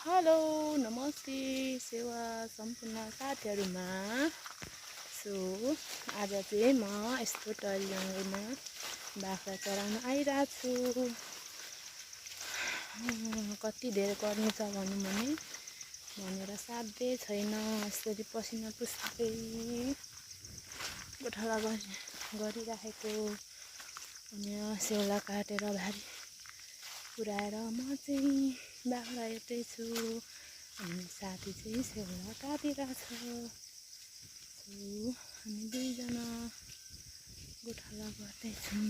Hello नमस्ते सेवा सम्पूर्ण साथीहरुमा। आज चाहिँ म यस्तो टहल जंगलमा बाख्रा चराउन आइरहेको छु। कति धेरै गर्मी छ भनौं भने भनेर साध्यै छैन। यसरी पसिना पुस्दै गोठाला गरिराखेको अनि सेउला काटेर भारी पुर्याएर म चाहिँ बाख्रा हेर्दैछु अनि साथी चाहिँ सेउला काटिरहेछ। हामी दुईजना गोठाला गर्दैछौँ।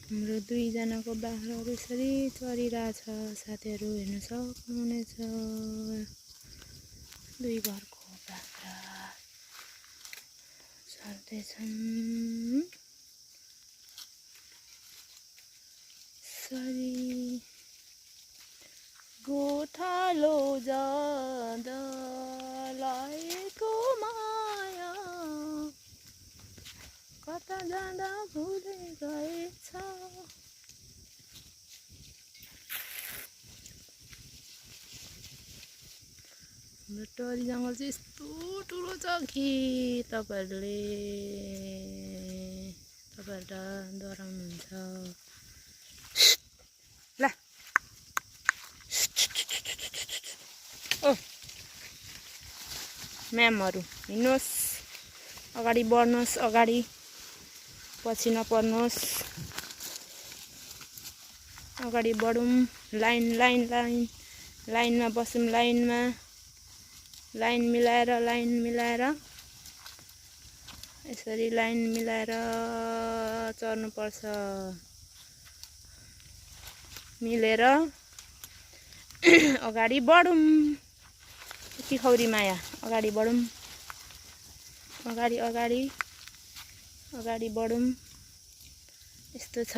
हाम्रो दुईजनाको बाख्राहरू यसरी चरिरहेछ। साथीहरू हेर्न सक्नुहुनेछ। दुई घरको बाख्रा चर्दैछन्। सरी गोठालो जाँदा लागेको माया कता जाँदा भुलै गएछ। हाम्रो टहली जङ्गल चाहिँ यस्तो ठुलो छ कि तपाईहरुले डराउनुहुन्छ। ल ओ म्यामहरु हिँड्नुहोस्, अगाडि बढ्नुहोस्, अगाडि पछि नपर्नुहोस्। अगाडि बढौँ। लाइनमा बसौँ। लाइन मिलाएर यसरी लाइन मिलाएर चर्नु पर्छ। मिलेर अगाडि बढौँ। यति खौरी माया अगाडि बढौँ। अगाडि बढौँ। यस्तो छ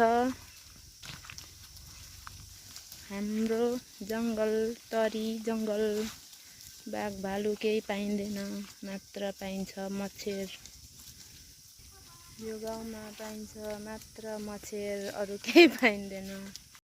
हाम्रो जङ्गल, तरी जङ्गल। बाघ भालु केही पाइँदैन, मात्र पाइन्छ मच्छर। यो गाउँमा पाइन्छ मात्र मच्छर, अरू केही पाइँदैन।